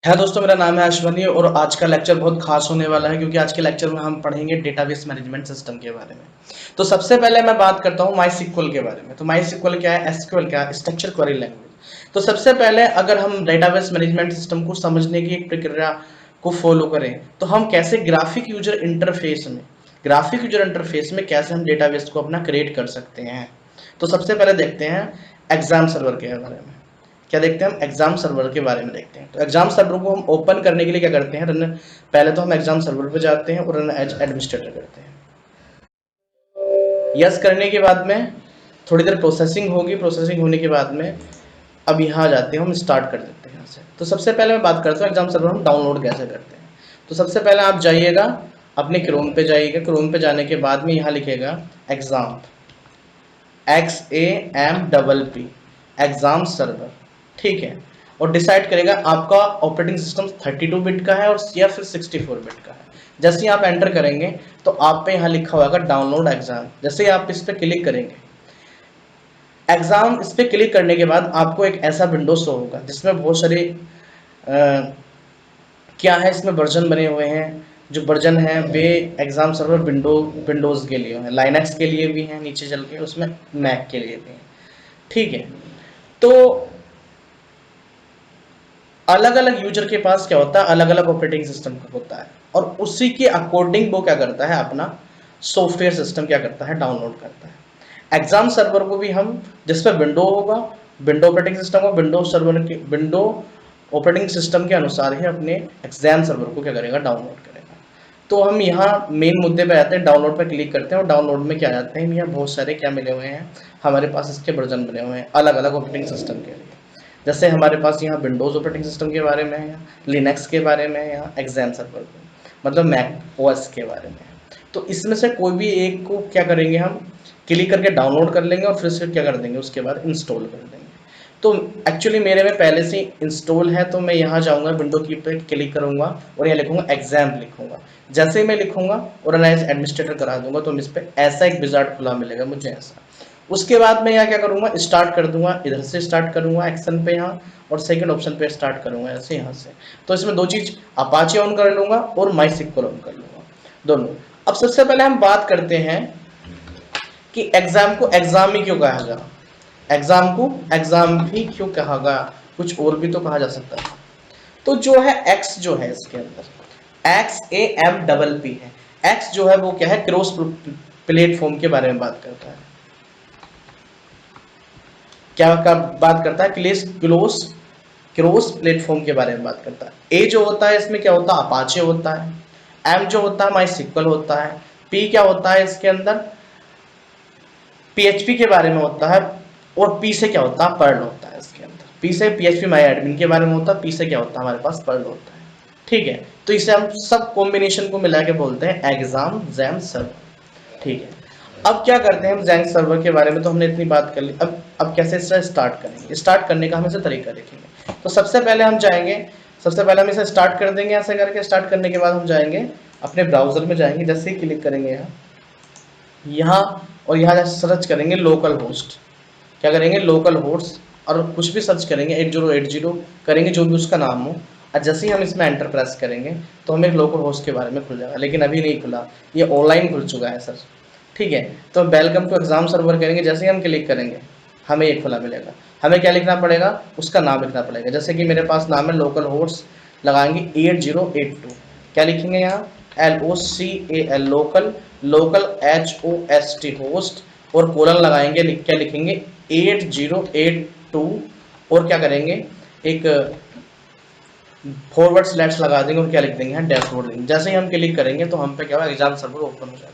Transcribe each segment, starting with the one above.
है दोस्तों, मेरा नाम है अश्वनी और आज का लेक्चर बहुत खास होने वाला है क्योंकि आज के लेक्चर में हम पढ़ेंगे डेटाबेस मैनेजमेंट सिस्टम के बारे में। तो सबसे पहले मैं बात करता हूँ माई सिक्वल के बारे में। तो माई सिक्वल क्या है, एसक्यूएल क्या है, स्ट्रक्चर क्वेरी लैंग्वेज। तो सबसे पहले अगर हम डेटाबेस मैनेजमेंट सिस्टम को समझने की एक प्रक्रिया को फॉलो करें तो हम कैसे ग्राफिक यूजर इंटरफेस में कैसे हम डेटाबेस को अपना क्रिएट कर सकते हैं। तो सबसे पहले देखते हैं एग्जाम सर्वर के बारे में। क्या देखते हैं हम, एग्जाम सर्वर के बारे में देखते हैं। तो एग्जाम सर्वर को हम ओपन करने के लिए क्या करते हैं, रन, पहले तो हम एग्जाम सर्वर पे जाते हैं और रन एज एडमिनिस्ट्रेटर करते हैं। यस करने के बाद में थोड़ी देर प्रोसेसिंग होगी, प्रोसेसिंग होने के बाद में अब यहाँ जाते हैं, हम स्टार्ट कर देते हैं यहाँ से। तो सबसे पहले मैं बात करता हूँ एग्जाम सर्वर हम डाउनलोड कैसे करते हैं। तो सबसे पहले आप जाइएगा अपने क्रोम पे जाइएगा। क्रोम पे जाने के बाद में यहाँ लिखेगा एग्जाम, XAMPP, एग्जाम सर्वर, ठीक है। और डिसाइड करेगा आपका ऑपरेटिंग सिस्टम 32 बिट का है और या फिर 64 बिट का है। जैसे ही आप एंटर करेंगे तो आप पे यहाँ लिखा होगा डाउनलोड एग्जाम। जैसे ही आप इस पर क्लिक करेंगे एग्जाम, इस पर क्लिक करने के बाद आपको एक ऐसा विंडो शो होगा जिसमें बहुत सारे क्या है, इसमें वर्जन बने हुए हैं। जो वर्जन है वे एग्जाम सर्वर विंडोज़ के लिए है, लाइनक्स के लिए भी हैं नीचे चल के, उसमें मैक के लिए भी हैं, ठीक है। तो अलग अलग यूजर के पास क्या होता है, अलग अलग ऑपरेटिंग सिस्टम होता है और उसी के अकॉर्डिंग वो क्या करता है, अपना सॉफ्टवेयर सिस्टम क्या करता है, डाउनलोड करता है। एग्जाम सर्वर को भी हम, जिस पर विंडो होगा, विंडो ऑपरेटिंग सिस्टम को, विंडो सर्वर के विंडो ऑपरेटिंग सिस्टम के अनुसार ही अपने एग्जाम सर्वर को क्या करेगा, डाउनलोड करेगा। तो हम यहाँ मेन मुद्दे पे आते हैं, डाउनलोड पे क्लिक करते हैं और डाउनलोड में क्या जाते हैं, यहाँ बहुत सारे क्या मिले हुए हैं, हमारे पास इसके वर्जन बने हुए हैं अलग अलग ऑपरेटिंग सिस्टम के लिए। जैसे हमारे पास यहाँ विंडोज़ ऑपरेटिंग सिस्टम के बारे में है, लिनक्स के बारे में है, यहाँ एग्जाम सर्वर मतलब मैक ओएस के बारे में है। तो इसमें से कोई भी एक को क्या करेंगे, हम क्लिक करके डाउनलोड कर लेंगे और फिर से क्या कर देंगे, उसके बाद इंस्टॉल कर देंगे। तो एक्चुअली मेरे में पहले से इंस्टॉल है, तो मैं यहाँ जाऊँगा विंडो की पे क्लिक करूँगा और यहाँ लिखूँगा एग्जाम लिखूँगा। जैसे ही मैं लिखूँगा और एज एडमिनिस्ट्रेटर करा दूंगा तो इस पर ऐसा एक विजार्ड खुला मिलेगा मुझे ऐसा। उसके बाद मैं यहाँ क्या करूँगा, स्टार्ट कर दूंगा, इधर से स्टार्ट करूँगा एक्शन पे यहाँ, और सेकंड ऑप्शन पे स्टार्ट करूँगा ऐसे यहाँ से। तो इसमें दो चीज़, अपाचे ऑन कर लूँगा और माई सिक्वल ऑन कर लूँगा दोनों। अब सबसे पहले हम बात करते हैं कि एग्जाम को एग्जाम ही क्यों कहा गया, एग्जाम को एग्जाम भी क्यों कहा गया, कुछ और भी तो कहा जा सकता है। तो जो है एक्स, जो है इसके अंदर XAMPP है। एक्स जो है वो क्या है, क्रॉस प्लेटफॉर्म के बारे में बात करता है। क्या का बात करता है, क्रॉस प्लेटफॉर्म के बारे में बात करता है। ए जो होता है इसमें क्या होता है, अपाचे होता है। एम जो होता है माई सिक्वल होता है। पी क्या होता है इसके अंदर, PHP के बारे में होता है। और पी से क्या होता है, पर्ल होता है इसके अंदर। पी से PHP माई एडमिन के बारे में होता है, पी से क्या होता है, हमारे पास पर्ल होता है, ठीक है। तो इसे हम सब कॉम्बिनेशन को मिला के बोलते हैं एग्जाम जैम सर्वर, ठीक है। अब क्या करते हैं हम, जैम सर्वर के बारे में तो हमने इतनी बात कर ली। अब कैसे इससे स्टार्ट करेंगे, स्टार्ट करने का हम इसे तरीका देखेंगे। तो सबसे पहले हम जाएंगे, सबसे पहले हम इसे स्टार्ट कर देंगे ऐसे करके। स्टार्ट करने के बाद हम जाएंगे अपने ब्राउजर में, जाएंगे जैसे ही क्लिक करेंगे यहाँ और यहाँ सर्च करेंगे लोकल होस्ट। क्या करेंगे, लोकल होस्ट, और कुछ भी सर्च करेंगे 8080 करेंगे, जो भी उसका नाम हो। और जैसे ही हम इसमें एंटर प्रेस करेंगे तो हमें लोकल होस्ट के बारे में खुल जाएगा, लेकिन अभी नहीं खुला, ये ऑनलाइन खुल चुका है सर, ठीक है। तो वेलकम टू एग्जाम सर्वर करेंगे, जैसे ही हम क्लिक करेंगे हमें ये खुला मिलेगा। हमें क्या लिखना पड़ेगा, उसका नाम लिखना पड़ेगा। जैसे कि मेरे पास नाम है लोकल होस्ट, लगाएंगे 8082, क्या लिखेंगे यहाँ, LOCAL local, local HOST host, और कोलन लगाएंगे, क्या लिखेंगे 8082, और क्या करेंगे, एक फॉरवर्ड स्लैश लगा देंगे और क्या लिख देंगे यहाँ डैशबोर्ड लिंक। जैसे ही हम क्लिक करेंगे तो हम पे क्या होगा, एग्जाम सर्वर ओपन हो जाएगा।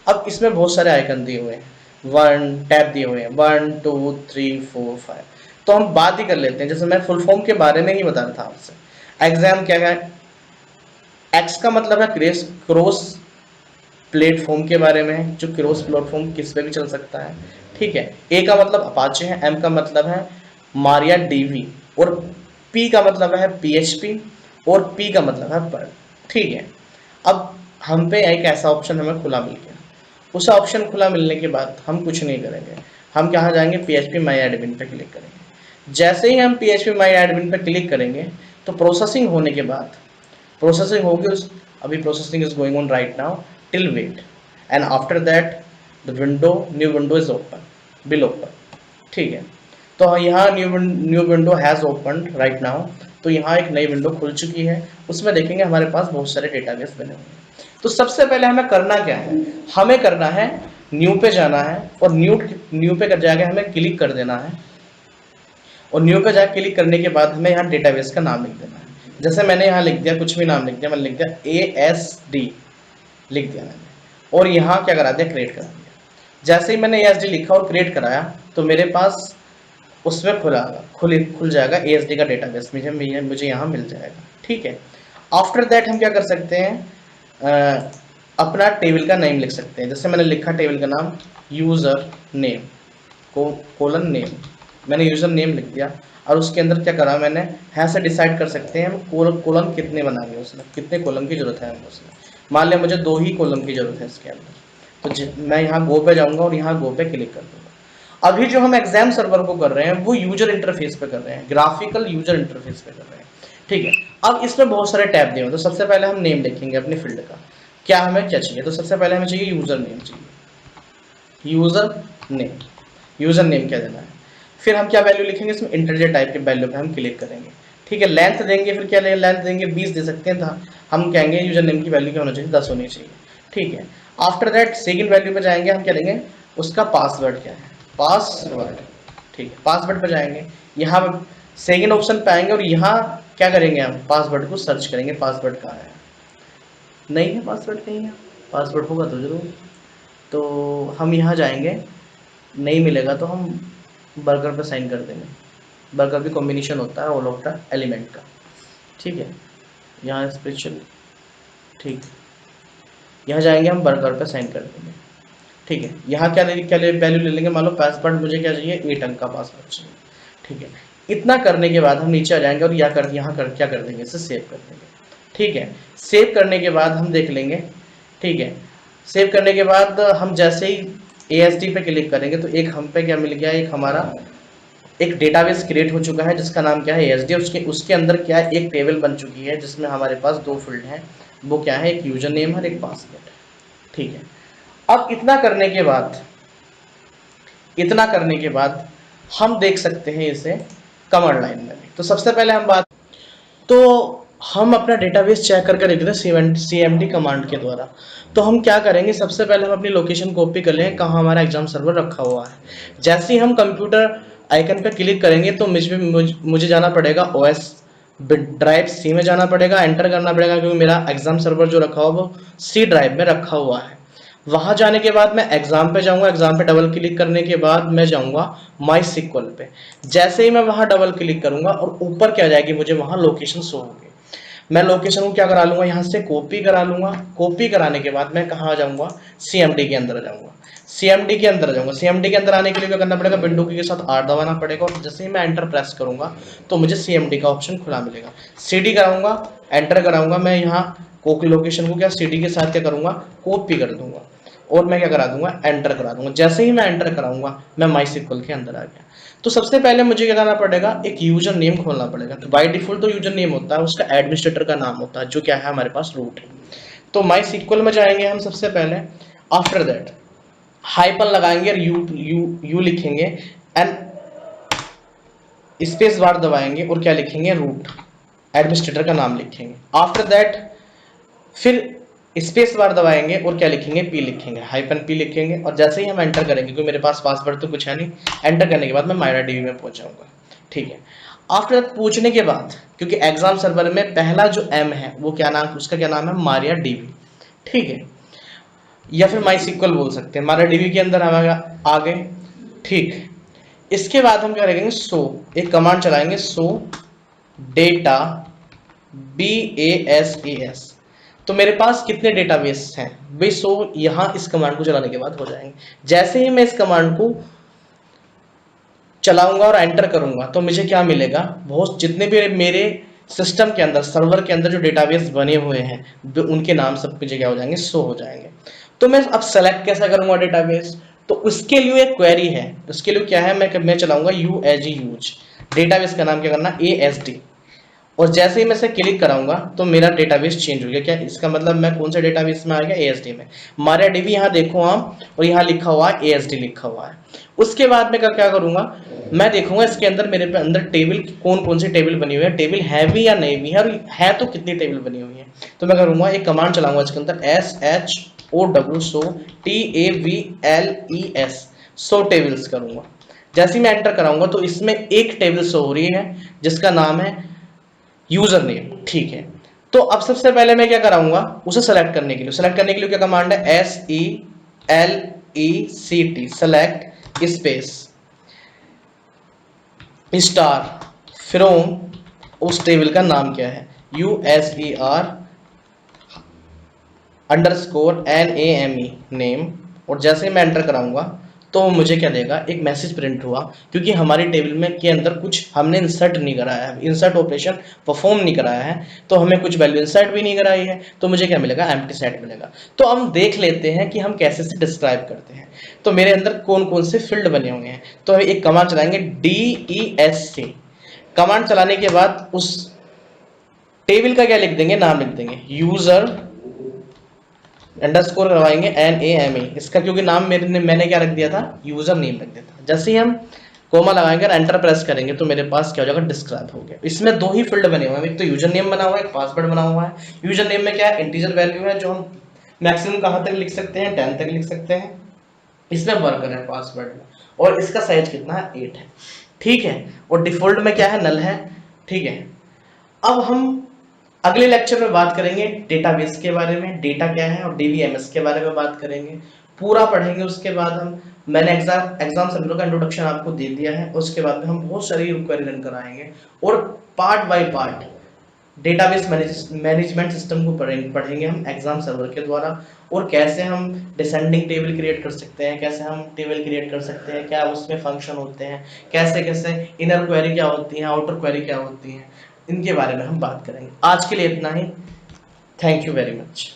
अब इसमें बहुत सारे आइकन दिए हुए हैं, वन टैब दिए हुए हैं, 1 2 3 4 5। तो हम बात ही कर लेते हैं, जैसे मैं फुल फॉर्म के बारे में ही बता रहा था आपसे। एग्जाम क्या है, एक्स का मतलब है क्रॉस प्लेटफॉर्म के बारे में, जो क्रॉस प्लेटफॉर्म किस पे भी चल सकता है, ठीक है। ए का मतलब अपाचे है, एम का मतलब है मारिया डीवी, और पी का मतलब है PHP, और पी का मतलब है पर्ल, ठीक है। अब हम पे एक ऐसा ऑप्शन हमें खुला मिल गया। उस ऑप्शन खुला मिलने के बाद हम कुछ नहीं करेंगे, हम कहाँ जाएंगे, PHP माई एडमिन पे क्लिक करेंगे। जैसे ही हम PHP माई एडमिन पे क्लिक करेंगे तो प्रोसेसिंग होने के बाद, प्रोसेसिंग होगी उस, अभी processing is going on right now, till wait, and after that the window, new window is open, will open. ठीक है, तो यहाँ new window has open right now, तो यहाँ एक नई विंडो खुल चुकी है, उसमें देखेंगे हमारे पास बहुत सारे डेटाबेस बने हुए हैं। तो सबसे पहले हमें करना क्या है, हमें करना है न्यू पे जाना है, और न्यू पे कर जाके हमें क्लिक कर देना है, और न्यू पे जाके क्लिक करने के बाद हमें यहाँ डेटाबेस का नाम लिख देना है। जैसे मैंने यहाँ लिख दिया, कुछ भी नाम लिख दिया, मैंने लिख दिया ASD लिख दिया मैंने, और यहाँ क्या करा दिया, क्रिएट करा दिया। जैसे ही मैंने ASD लिखा और क्रिएट कराया, तो मेरे पास उसमें खुल जाएगा ASD का डेटाबेस, मुझे यहाँ मिल जाएगा। ठीक है, आफ्टर दैट हम क्या कर सकते हैं, अपना टेबल का नेम लिख सकते हैं। जैसे मैंने लिखा टेबल का नाम यूज़र नेम कोलन नेम, मैंने यूज़र नेम लिख दिया, और उसके अंदर क्या करा मैंने, यहाँ से डिसाइड कर सकते हैं हम कोलम कितने बनाएंगे, उसमें कितने कॉलम की जरूरत है हमें उसमें। मान लिया मुझे 2 ही कॉलम की जरूरत है इसके अंदर, तो मैं यहाँ गो पे जाऊँगा और यहाँ गो पे क्लिक कर दूँगा। अभी जो हम एग्जाम सर्वर को कर रहे हैं वो यूजर इंटरफेस पे कर रहे हैं, ग्राफिकल यूजर इंटरफेस पे कर रहे हैं। ठीक है, अब इसमें बहुत सारे टैब दिए हुए, तो सबसे पहले हम नेम लिखेंगे अपने फील्ड का, क्या हमें क्या चाहिए, तो सबसे पहले हमें चाहिए यूजर नेम चाहिए, यूजर नेम क्या देना है। फिर हम क्या वैल्यू लिखेंगे इसमें, इंटीजर टाइप के वैल्यू पे हम क्लिक करेंगे। ठीक है, लेंथ देंगे, फिर क्या लेंथ देंगे, 20 दे सकते हैं, था हम कहेंगे यूजर नेम की वैल्यू क्या होना चाहिए, 10 होनी चाहिए। ठीक है, आफ्टर दैट सेकंड वैल्यू पे जाएंगे, हम क्या देंगे, उसका पासवर्ड क्या है, पासवर्ड। ठीक है, पासवर्ड पे जाएंगे, यहाँ सेकंड ऑप्शन पे आएंगे, और यहाँ क्या करेंगे, हम पासवर्ड को सर्च करेंगे, पासवर्ड कहाँ है, नहीं है पासवर्ड, नहीं है, पासवर्ड होगा तो जरूर। तो हम यहाँ जाएंगे, नहीं मिलेगा तो हम बर्गर पे साइन कर देंगे, बर्गर भी कॉम्बिनेशन होता है ऑल ऑफ द एलिमेंट का। ठीक है, यहाँ स्पेशल, ठीक, यहाँ जाएंगे हम बर्गर पे साइन कर देंगे। ठीक है, यहाँ क्या वैल्यू ले लेंगे, मान लो पासवर्ड मुझे क्या चाहिए, 8 अंक का पासवर्ड चाहिए। ठीक है, इतना करने के बाद हम नीचे आ जाएंगे और यहाँ कर क्या कर देंगे, इसे सेव कर देंगे। ठीक है, सेव करने के बाद हम देख लेंगे। ठीक है, सेव करने के बाद हम जैसे ही ASD पे क्लिक करेंगे, तो एक हम पे क्या मिल गया, एक हमारा एक डेटाबेस क्रिएट हो चुका है जिसका नाम क्या है ASD, उसके अंदर क्या है, एक टेबल बन चुकी है जिसमें हमारे पास 2 फील्ड हैं, वो क्या है, एक यूजर नेम और एक पासवर्ड। ठीक है, अब इतना करने के बाद हम देख सकते हैं इसे कमांड लाइन में भी। तो सबसे पहले तो हम अपना डेटाबेस चेक करके देख रहे हैं CMD कमांड के द्वारा। तो हम क्या करेंगे, सबसे पहले हम अपनी लोकेशन कॉपी कर लें कहाँ हमारा एग्जाम सर्वर रखा हुआ है। जैसे ही हम कंप्यूटर आइकन पे क्लिक करेंगे, तो मुझे जाना पड़ेगा OS ड्राइव C में जाना पड़ेगा, एंटर करना पड़ेगा, क्योंकि मेरा एग्जाम सर्वर जो रखा हुआ वो C ड्राइव में रखा हुआ है। वहां जाने के बाद मैं एग्जाम पे जाऊंगा, एग्जाम पे डबल क्लिक करने के बाद मैं जाऊंगा माई सिक्वल पे। जैसे ही मैं वहां डबल क्लिक करूंगा और ऊपर क्या जाएगी, मुझे वहां लोकेशन शो होगी। मैं लोकेशन को क्या करा लूंगा, यहाँ से कॉपी करा लूंगा। कॉपी कराने के बाद मैं कहाँ आ जाऊंगा, CMD के अंदर आ जाऊंगा। CMD के अंदर आ जाऊंगा, CMD के अंदर आने के लिए क्या करना पड़ेगा, विंडो की के साथ R दबाना पड़ेगा, और जैसे ही मैं एंटर प्रेस करूंगा तो मुझे CMD का ऑप्शन खुला मिलेगा। CD कराऊंगा, एंटर कराऊंगा, मैं यहाँ लोकेशन को क्या CD के साथ क्या करूंगा, कॉपी कर दूंगा, और मैं क्या करा दूंगा, एंटर करा दूंगा। जैसे ही मैं एंटर कराऊंगा मैं माई सिक्वल के अंदर आ गया। तो सबसे पहले मुझे क्या करना पड़ेगा, एक यूजर नेम खोलना पड़ेगा। तो बाय डिफॉल्ट तो यूजर नेम होता है, उसका एडमिनिस्ट्रेटर का नाम होता है, जो क्या है हमारे पास रूट है। तो माई सिक्वल में जाएंगे हम सबसे पहले, आफ्टर दैट हाइपन लगाएंगे और यू लिखेंगे, एंड स्पेस बार दबाएंगे और क्या लिखेंगे, रूट, एडमिनिस्ट्रेटर का नाम लिखेंगे। आफ्टर दैट फिर स्पेस बार दबाएंगे और क्या लिखेंगे, P लिखेंगे, हाइपन P लिखेंगे, और जैसे ही हम एंटर करेंगे, क्योंकि मेरे पास पासवर्ड तो कुछ है नहीं, एंटर करने के बाद मैं MyDB में पहुंच जाऊंगा। ठीक है, आफ्टर पूछने के बाद, क्योंकि एग्जाम सर्वर में पहला जो M है वो क्या नाम, उसका क्या नाम है, MariaDB। ठीक है, या फिर माई सिक्वल बोल सकते हैं, MariaDB के अंदर हम आ गए। ठीक, इसके बाद हम क्या करेंगे, सो एक कमांड चलाएंगे, सो डेटा BASES। तो मेरे पास कितने डेटाबेस हैं भाई, सो यहाँ इस कमांड को चलाने के बाद हो जाएंगे। जैसे ही मैं इस कमांड को चलाऊंगा और एंटर करूंगा, तो मुझे क्या मिलेगा, बहुत जितने भी मेरे सिस्टम के अंदर, सर्वर के अंदर जो डेटाबेस बने हुए हैं उनके नाम सब मुझे क्या हो जाएंगे, शो हो जाएंगे। तो मैं अब सेलेक्ट कैसा करूंगा डेटाबेस, तो उसके लिए एक क्वेरी है, उसके लिए क्या है, मैं चलाऊंगा यूज डेटाबेस का नाम क्या करना, ASD, और जैसे ही मैं इसे क्लिक कराऊंगा तो मेरा डेटाबेस चेंज हो गया। क्या इसका मतलब मैं कौन से डेटाबेस में आ गया? एएसडी में। MariaDB यहाँ देखो आप, और यहाँ लिखा हुआ है एएसडी लिखा हुआ है। उसके बाद में क्या करूंगा, मैं देखूंगा इसके अंदर मेरे पे अंदर टेबल कौन कौन सी टेबल बनी हुई है, टेबल है भी या नहीं भी है, और है तो कितनी टेबल बनी हुई है। तो मैं करूंगा एक कमांड चलाऊंगा इसके अंदर SHOW सो TABLES सो टेबल्स करूंगा। जैसे ही मैं एंटर कराऊंगा तो इसमें एक टेबल शो हो रही है जिसका नाम है यूजर नेम। ठीक है, तो अब सबसे पहले मैं क्या कराऊंगा, उसे सेलेक्ट करने के लिए, क्या कमांड है? SELECT स्पेस स्टार फ्रॉम, उस टेबल का नाम क्या है? USER_NAME name. और जैसे मैं एंटर कराऊंगा तो मुझे क्या देगा, एक मैसेज प्रिंट हुआ, क्योंकि हमारी टेबल में के अंदर कुछ हमने इंसर्ट नहीं कराया है, इंसर्ट ऑपरेशन परफॉर्म नहीं कराया है, तो हमें कुछ वैल्यू इंसर्ट भी नहीं कराई है, तो मुझे क्या मिलेगा? एम्प्टी सेट मिलेगा। तो हम देख लेते हैं कि हम कैसे से डिस्क्राइब करते हैं। तो मेरे अंदर कौन कौन से फील्ड बने हुए हैं, तो हम एक कमांड चलाएंगे DESC। कमांड चलाने के बाद उस टेबल का क्या लिख देंगे, नाम लिख देंगे, यूजर अंडरस्कोर करवाएंगे NAME इसका, क्योंकि नाम मैंने क्या रख दिया था? यूजर नेम रख दिया था। जैसे ही हम कोमा लगाएंगे और एंटर प्रेस करेंगे तो मेरे पास क्या हो जाएगा? डिस्क्राइब हो गया। इसमें दो ही फील्ड बने हुए हैं, एक तो यूजर नेम बना हुआ है, एक पासवर्ड बना हुआ है। यूजर नेम में क्या है? इंटीजर वैल्यू है, जो हम मैक्सिमम कहाँ तक लिख सकते हैं? 10 तक लिख सकते हैं। इसमें वर्कर है पासवर्ड में, और इसका साइज कितना है? 8 है। ठीक है, और डिफॉल्ट में क्या है? नल है। ठीक है, अब हम अगले लेक्चर में बात करेंगे डेटाबेस के बारे में, डेटा क्या है, और DBMS के बारे में बात करेंगे, पूरा पढ़ेंगे। उसके बाद हम, मैंने एग्जाम सर्वर का इंट्रोडक्शन आपको दे दिया है, उसके बाद में हम बहुत सारी क्वेरी रन कराएंगे, और part by part database management system को पढ़ेंगे हम एग्जाम सर्वर के द्वारा, और कैसे हम डिसेंडिंग टेबल क्रिएट कर सकते हैं, कैसे हम टेबल क्रिएट कर सकते हैं, क्या उसमें फंक्शन होते हैं, कैसे कैसे इनर क्वेरी क्या होती है, आउटर क्वेरी क्या होती है, इनके बारे में हम बात करेंगे। आज के लिए इतना ही। Thank you very much.